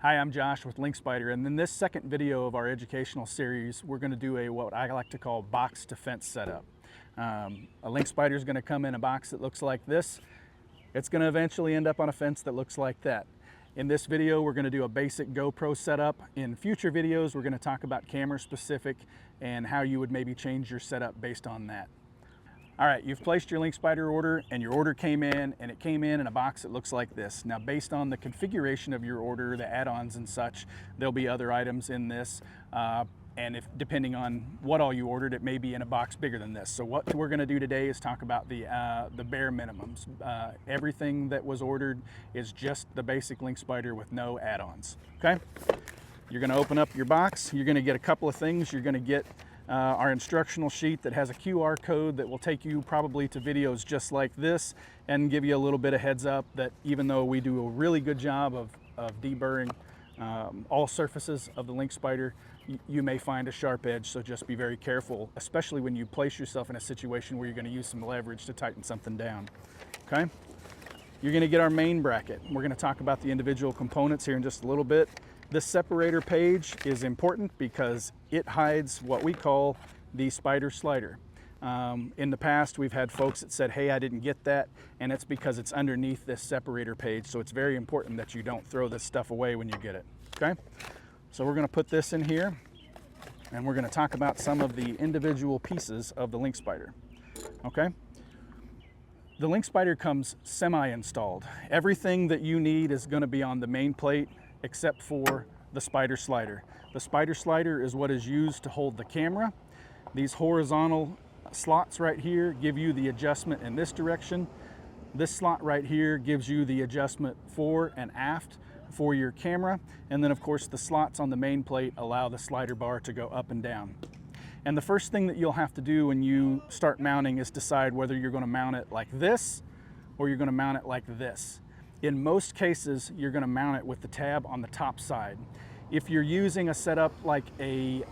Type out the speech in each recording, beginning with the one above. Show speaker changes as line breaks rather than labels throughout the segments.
Hi, I'm Josh with LynkSpyder, and in this second video of our educational series, we're going to do what I like to call box to fence setup. A LynkSpyder is going to come in a box that looks like this. It's going to eventually end up on a fence that looks like that. In this video, we're going to do a basic GoPro setup. In future videos, we're going to talk about camera specific and how you would maybe change your setup based on that. All right, you've placed your LynkSpyder order and your order came in, and it came in a box that looks like this. Now, based on the configuration of your order, the add-ons and such, there'll be other items in this. And depending on what all you ordered, it may be in a box bigger than this. So what we're gonna do today is talk about the bare minimums. Everything that was ordered is just the basic LynkSpyder with no add-ons, okay? You're gonna open up your box. You're gonna get a couple of things. You're gonna get our instructional sheet that has a QR code that will take you probably to videos just like this and give you a little bit of heads up that even though we do a really good job of deburring all surfaces of the LynkSpyder, you may find a sharp edge, so just be very careful, especially when you place yourself in a situation where you're going to use some leverage to tighten something down. Okay? You're going to get our main bracket. We're going to talk about the individual components here in just a little bit. This separator page is important because it hides what we call the Spyder slider. In the past, we've had folks that said, hey, I didn't get that, and it's because it's underneath this separator page, so it's very important that you don't throw this stuff away when you get it, okay? So we're gonna put this in here, and we're gonna talk about some of the individual pieces of the LynkSpyder, okay? The LynkSpyder comes semi-installed. Everything that you need is gonna be on the main plate, except for the Spyder slider. The Spyder slider is what is used to hold the camera. These horizontal slots right here give you the adjustment in this direction. This slot right here gives you the adjustment fore and aft for your camera. And then of course the slots on the main plate allow the slider bar to go up and down. And the first thing that you'll have to do when you start mounting is decide whether you're going to mount it like this or you're going to mount it like this. In most cases, you're going to mount it with the tab on the top side. If you're using a setup like a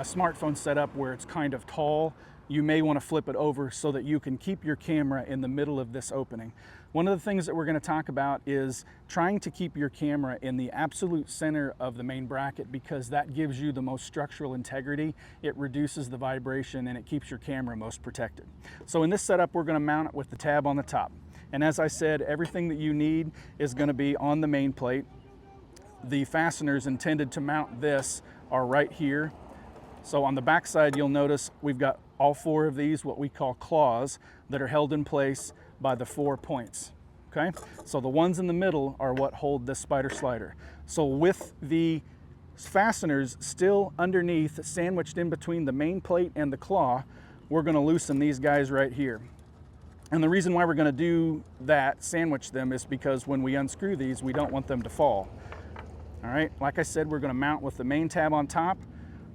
smartphone setup where it's kind of tall, you may want to flip it over so that you can keep your camera in the middle of this opening. One of the things that we're going to talk about is trying to keep your camera in the absolute center of the main bracket because that gives you the most structural integrity, it reduces the vibration, and it keeps your camera most protected. So in this setup, we're going to mount it with the tab on the top. And as I said, everything that you need is going to be on the main plate. The fasteners intended to mount this are right here. So on the back side, you'll notice we've got all four of these, what we call claws, that are held in place by the 4 points. Okay? So the ones in the middle are what hold this Spyder slider. So with the fasteners still underneath, sandwiched in between the main plate and the claw, we're going to loosen these guys right here. And the reason why we're going to do that, sandwich them, is because when we unscrew these, we don't want them to fall. All right, like I said, we're going to mount with the main tab on top.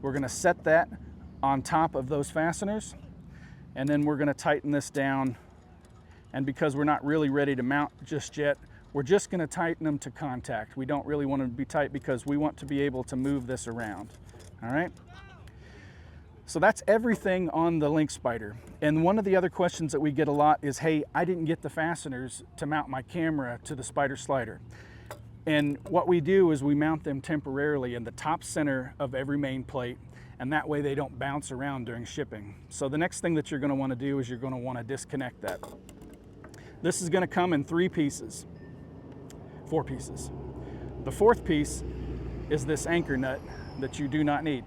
We're going to set that on top of those fasteners, and then we're going to tighten this down. And because we're not really ready to mount just yet, we're just going to tighten them to contact. We don't really want them to be tight because we want to be able to move this around. All right. So that's everything on the LynkSpyder. And one of the other questions that we get a lot is, hey, I didn't get the fasteners to mount my camera to the Spyder slider. And what we do is we mount them temporarily in the top center of every main plate, and that way they don't bounce around during shipping. So the next thing that you're going to want to do is you're going to want to disconnect that. This is going to come in 4 pieces. The fourth piece is this anchor nut that you do not need.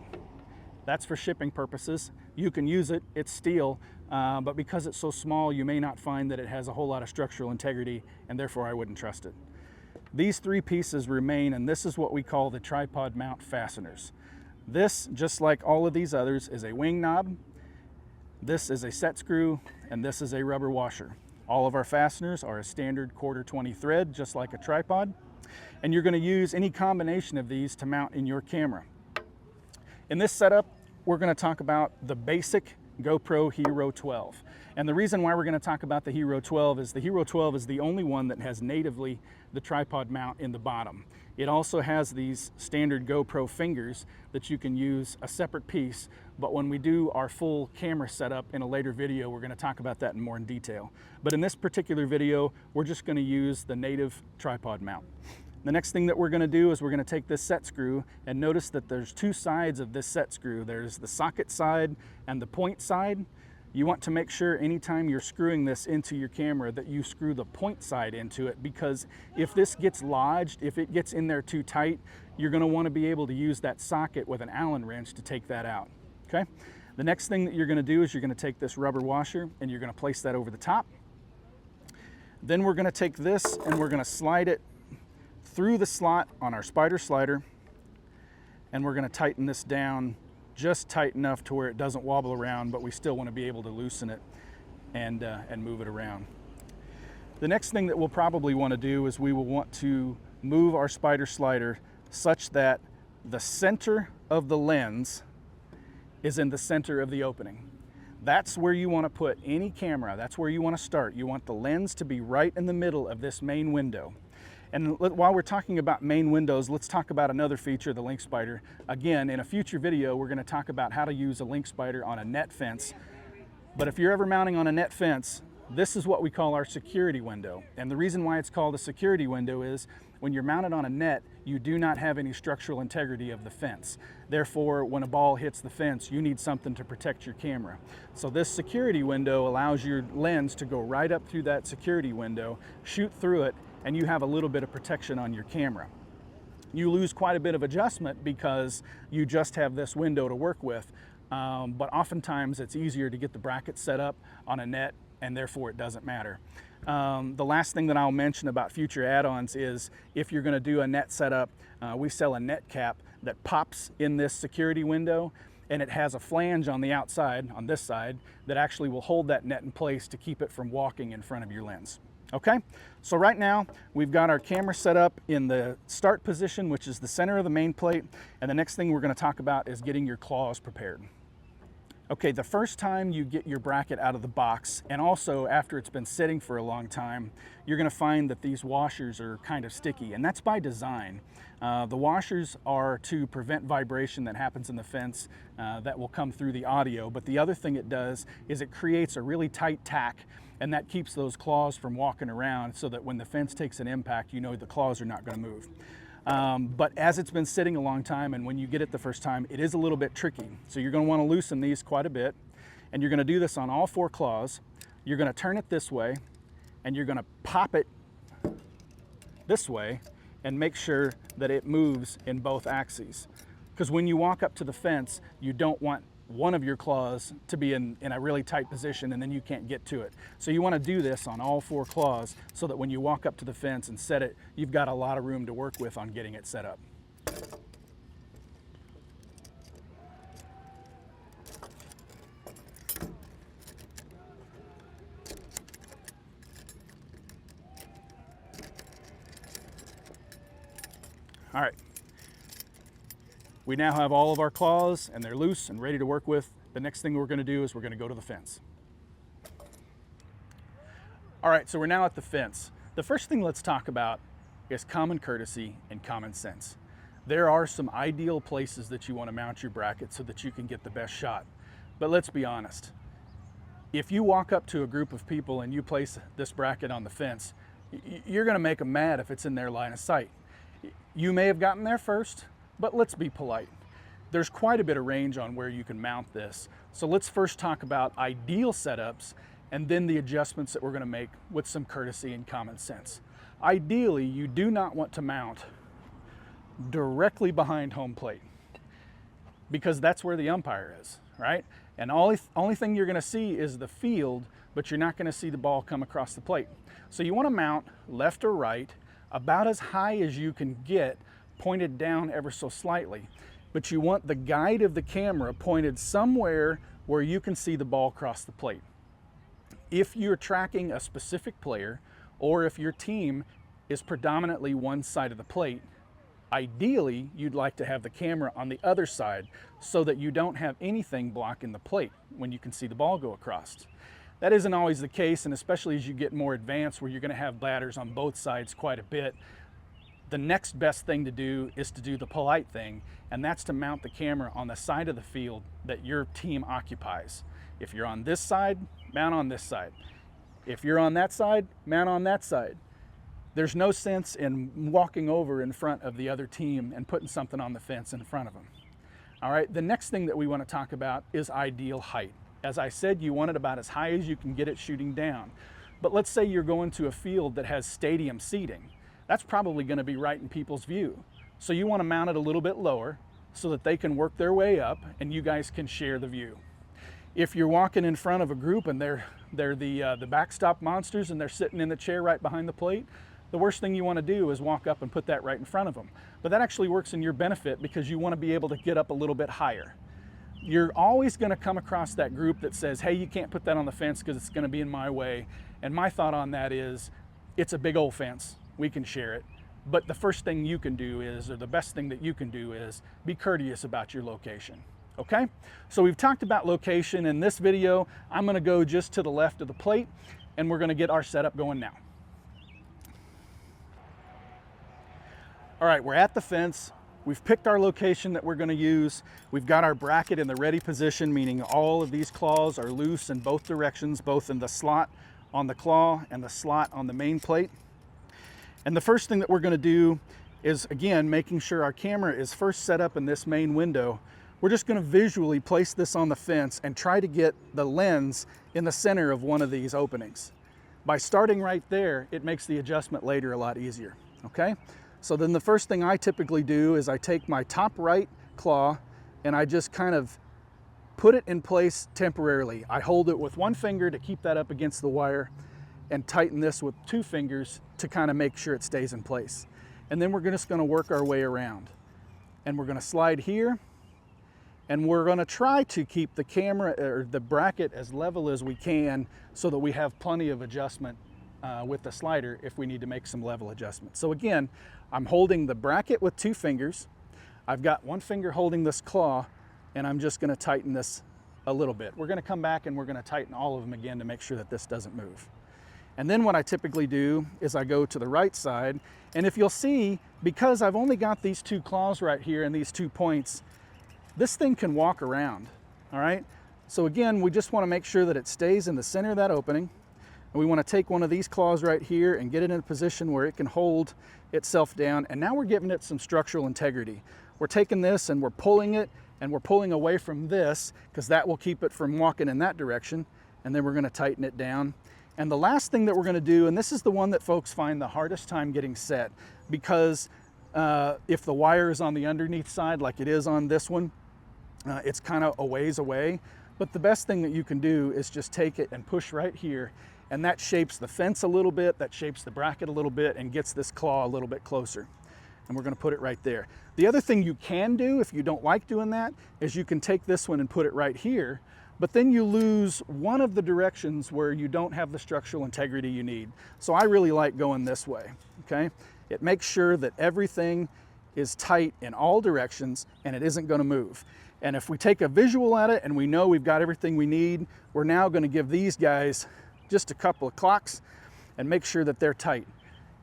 That's for shipping purposes. You can use it, it's steel, but because it's so small, you may not find that it has a whole lot of structural integrity, and therefore I wouldn't trust it. These 3 pieces remain, and this is what we call the tripod mount fasteners. This, just like all of these others, is a wing knob. This is a set screw, and this is a rubber washer. All of our fasteners are a standard 1/4-20 thread, just like a tripod, and you're going to use any combination of these to mount in your camera. In this setup, we're going to talk about the basic GoPro Hero 12. And the reason why we're going to talk about the Hero 12 is the Hero 12 is the only one that has natively the tripod mount in the bottom. It also has these standard GoPro fingers that you can use a separate piece, but when we do our full camera setup in a later video, we're going to talk about that in more in detail. But in this particular video, we're just going to use the native tripod mount. The next thing that we're going to do is we're going to take this set screw, and notice that there's two sides of this set screw. There's the socket side and the point side. You want to make sure anytime you're screwing this into your camera that you screw the point side into it, because if this gets lodged, if it gets in there too tight, you're going to want to be able to use that socket with an Allen wrench to take that out. Okay? The next thing that you're going to do is you're going to take this rubber washer and you're going to place that over the top. Then we're going to take this and we're going to slide it through the slot on our Spyder slider, and we're going to tighten this down just tight enough to where it doesn't wobble around, but we still want to be able to loosen it and move it around. The next thing that we'll probably want to do is we will want to move our Spyder slider such that the center of the lens is in the center of the opening. That's where you want to put any camera. That's where you want to start. You want the lens to be right in the middle of this main window. And while we're talking about main windows, let's talk about another feature, the LynkSpyder. Again, in a future video, we're going to talk about how to use a LynkSpyder on a net fence. But if you're ever mounting on a net fence, this is what we call our security window. And the reason why it's called a security window is when you're mounted on a net, you do not have any structural integrity of the fence. Therefore, when a ball hits the fence, you need something to protect your camera. So this security window allows your lens to go right up through that security window, shoot through it, and you have a little bit of protection on your camera. You lose quite a bit of adjustment because you just have this window to work with, but oftentimes it's easier to get the bracket set up on a net, and therefore it doesn't matter. The last thing that I'll mention about future add-ons is if you're going to do a net setup, we sell a net cap that pops in this security window, and it has a flange on the outside, on this side, that actually will hold that net in place to keep it from walking in front of your lens. Okay, so right now we've got our camera set up in the start position, which is the center of the main plate, and the next thing we're going to talk about is getting your claws prepared. Okay, the first time you get your bracket out of the box, and also after it's been sitting for a long time, you're going to find that these washers are kind of sticky, and that's by design. The washers are to prevent vibration that happens in the fence that will come through the audio, but the other thing it does is it creates a really tight tack, and that keeps those claws from walking around so that when the fence takes an impact, you know the claws are not going to move. But as it's been sitting a long time, and when you get it the first time, it is a little bit tricky. So you're going to want to loosen these quite a bit, and you're going to do this on all four claws. You're going to turn it this way, and you're going to pop it this way and make sure that it moves in both axes. Because when you walk up to the fence, you don't want one of your claws to be in a really tight position and then you can't get to it. So you want to do this on all four claws so that when you walk up to the fence and set it, you've got a lot of room to work with on getting it set up. All right. We now have all of our claws and they're loose and ready to work with. The next thing we're going to do is we're going to go to the fence. All right, so we're now at the fence. The first thing let's talk about is common courtesy and common sense. There are some ideal places that you want to mount your bracket so that you can get the best shot. But let's be honest. If you walk up to a group of people and you place this bracket on the fence, you're going to make them mad if it's in their line of sight. You may have gotten there first, but let's be polite. There's quite a bit of range on where you can mount this. So let's first talk about ideal setups and then the adjustments that we're going to make with some courtesy and common sense. Ideally, you do not want to mount directly behind home plate because that's where the umpire is, right? And only thing you're going to see is the field, but you're not going to see the ball come across the plate. So you want to mount left or right, about as high as you can get, pointed down ever so slightly. But you want the guide of the camera pointed somewhere where you can see the ball cross the plate. If you're tracking a specific player, or if your team is predominantly one side of the plate, ideally you'd like to have the camera on the other side so that you don't have anything blocking the plate when you can see the ball go across. That isn't always the case, and especially as you get more advanced where you're going to have bladders on both sides quite a bit, the next best thing to do is to do the polite thing, and that's to mount the camera on the side of the field that your team occupies. If you're on this side, mount on this side. If you're on that side, mount on that side. there's no sense in walking over in front of the other team and putting something on the fence in front of them. All right, the next thing that we want to talk about is ideal height. As I said, you want it about as high as you can get it shooting down. But let's say you're going to a field that has stadium seating. That's probably going to be right in people's view. So you want to mount it a little bit lower so that they can work their way up and you guys can share the view. If you're walking in front of a group and they're the backstop monsters and they're sitting in the chair right behind the plate, the worst thing you want to do is walk up and put that right in front of them. But that actually works in your benefit because you want to be able to get up a little bit higher. You're always going to come across that group that says, hey, you can't put that on the fence because it's going to be in my way. And my thought on that is, it's a big old fence. We can share it. But the first thing you can do is, or the best thing that you can do is, be courteous about your location. Okay? So we've talked about location. In this video, I'm going to go just to the left of the plate and we're going to get our setup going now. All right, we're at the fence. We've picked our location that we're going to use. We've got our bracket in the ready position, meaning all of these claws are loose in both directions, both in the slot on the claw and the slot on the main plate. And the first thing that we're going to do is, again, making sure our camera is first set up in this main window. We're just going to visually place this on the fence and try to get the lens in the center of one of these openings. By starting right there, it makes the adjustment later a lot easier. Okay? So then the first thing I typically do is I take my top right claw and I just kind of put it in place temporarily. I hold it with one finger to keep that up against the wire and tighten this with two fingers to kind of make sure it stays in place. And then we're just going to work our way around. And we're going to slide here and we're going to try to keep the camera or the bracket as level as we can so that we have plenty of adjustment with the slider if we need to make some level adjustments. So again, I'm holding the bracket with two fingers. I've got one finger holding this claw and I'm just going to tighten this a little bit. We're going to come back and we're going to tighten all of them again to make sure that this doesn't move. And then what I typically do is I go to the right side, and if you'll see, because I've only got these two claws right here and these 2 points, this thing can walk around, all right? So again, we just want to make sure that it stays in the center of that opening. And we want to take one of these claws right here and get it in a position where it can hold itself down. And now we're giving it some structural integrity. We're taking this and we're pulling it, and we're pulling away from this because that will keep it from walking in that direction. And then we're going to tighten it down. And the last thing that we're going to do, and this is the one that folks find the hardest time getting set, because if the wire is on the underneath side like it is on this one, it's kind of a ways away. But the best thing that you can do is just take it and push right here, and that shapes the fence a little bit, that shapes the bracket a little bit, and gets this claw a little bit closer. And we're going to put it right there. The other thing you can do, if you don't like doing that, is you can take this one and put it right here, but then you lose one of the directions where you don't have the structural integrity you need. So I really like going this way, okay? It makes sure that everything is tight in all directions and it isn't going to move. And if we take a visual at it and we know we've got everything we need, we're now going to give these guys just a couple of clocks and make sure that they're tight.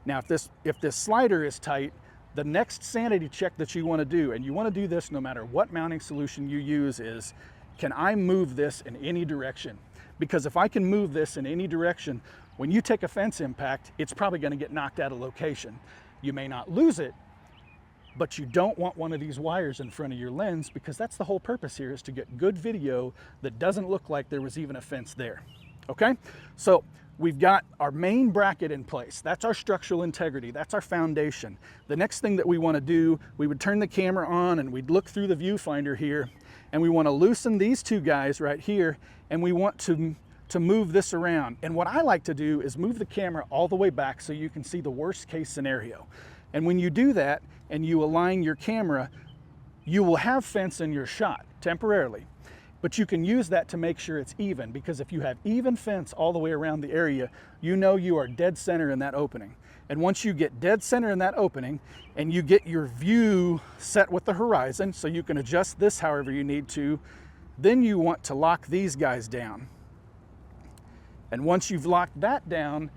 Now, if this slider is tight, the next sanity check that you want to do, and you want to do this no matter what mounting solution you use, is, can I move this in any direction? Because if I can move this in any direction, when you take a fence impact, it's probably going to get knocked out of location. You may not lose it, but you don't want one of these wires in front of your lens, because that's the whole purpose here, is to get good video that doesn't look like there was even a fence there. Okay? So we've got our main bracket in place. That's our structural integrity. That's our foundation. The next thing that we want to do, we would turn the camera on and we'd look through the viewfinder here, and we want to loosen these two guys right here, and we want to move this around. And what I like to do is move the camera all the way back so you can see the worst case scenario. And when you do that and you align your camera, you will have fence in your shot temporarily. But you can use that to make sure it's even, because if you have even fence all the way around the area, you know you are dead center in that opening. And once you get dead center in that opening and you get your view set with the horizon, so you can adjust this however you need to, then you want to lock these guys down. And once you've locked that down,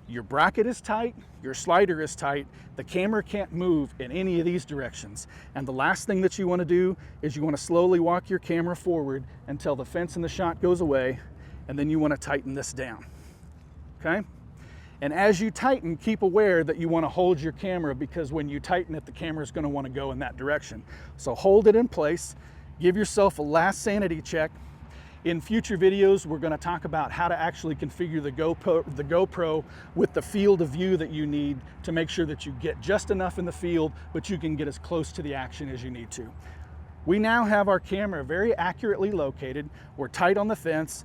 your bracket is tight, your slider is tight, the camera can't move in any of these directions. And the last thing that you want to do is you want to slowly walk your camera forward until the fence in the shot goes away, and then you want to tighten this down. Okay? And as you tighten, keep aware that you want to hold your camera, because when you tighten it, the camera is going to want to go in that direction. So hold it in place, give yourself a last sanity check. In future videos, we're going to talk about how to actually configure the GoPro with the field of view that you need to make sure that you get just enough in the field, but you can get as close to the action as you need to. We now have our camera very accurately located. We're tight on the fence.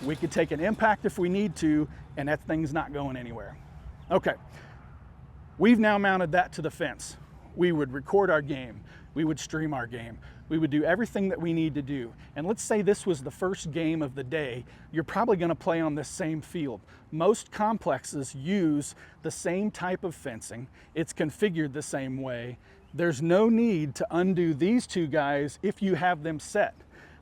We could take an impact if we need to, and that thing's not going anywhere. Okay, we've now mounted that to the fence. We would record our game. We would stream our game. We would do everything that we need to do. And let's say this was the first game of the day. You're probably going to play on this same field. Most complexes use the same type of fencing. It's configured the same way. There's no need to undo these two guys if you have them set.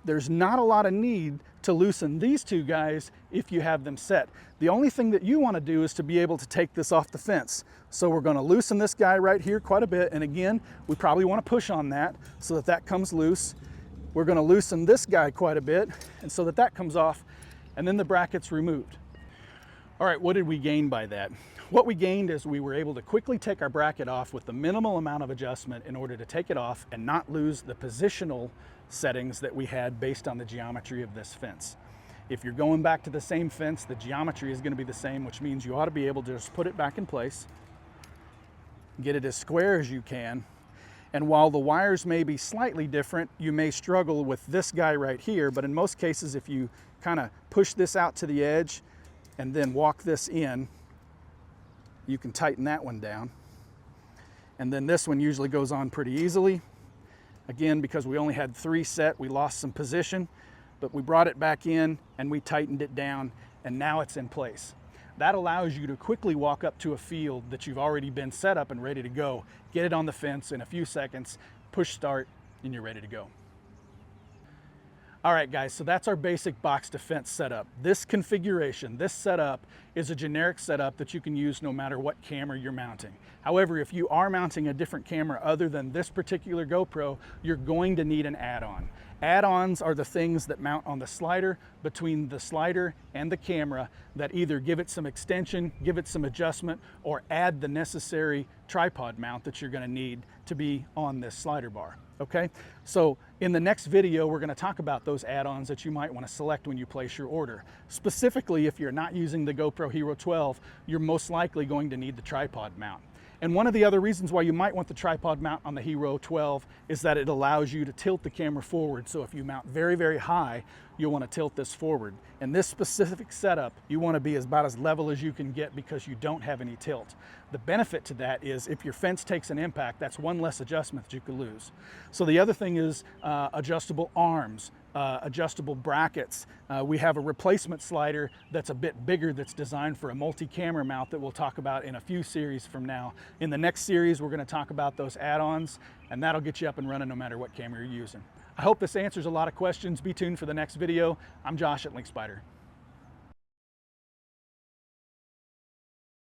There's not a lot of need to loosen these two guys if you have them set. The only thing that you want to do is to be able to take this off the fence. So we're going to loosen this guy right here quite a bit. And again, we probably want to push on that so that that comes loose. We're going to loosen this guy quite a bit, and so that that comes off, and then the bracket's removed. All right, what did we gain by that? What we gained is we were able to quickly take our bracket off with the minimal amount of adjustment in order to take it off and not lose the positional settings that we had based on the geometry of this fence. If you're going back to the same fence, the geometry is going to be the same, which means you ought to be able to just put it back in place, get it as square as you can. And while the wires may be slightly different, you may struggle with this guy right here, but in most cases, if you kind of push this out to the edge and then walk this in, you can tighten that one down. And then this one usually goes on pretty easily. Again, because we only had 3 set, we lost some position, but we brought it back in and we tightened it down, and now it's in place. That allows you to quickly walk up to a field that you've already been set up and ready to go, get it on the fence in a few seconds, push start, and you're ready to go. All right, guys, so that's our basic box to fence setup. This configuration, this setup, is a generic setup that you can use no matter what camera you're mounting. However, if you are mounting a different camera other than this particular GoPro, you're going to need an add-on. Add-ons are the things that mount on the slider between the slider and the camera that either give it some extension, give it some adjustment, or add the necessary tripod mount that you're going to need to be on this slider bar. Okay, so in the next video, we're going to talk about those add-ons that you might want to select when you place your order. Specifically, if you're not using the GoPro Hero 12, you're most likely going to need the tripod mount. And one of the other reasons why you might want the tripod mount on the Hero 12 is that it allows you to tilt the camera forward. So if you mount very, very high, you'll want to tilt this forward. In this specific setup, you want to be about as level as you can get because you don't have any tilt. The benefit to that is if your fence takes an impact, that's one less adjustment that you could lose. So the other thing is adjustable arms, adjustable brackets. We have a replacement slider that's a bit bigger that's designed for a multi-camera mount that we'll talk about in a few series from now. In the next series, we're going to talk about those add-ons, and that'll get you up and running no matter what camera you're using. I hope this answers a lot of questions. Be tuned for the next video. I'm Josh at LynkSpyder.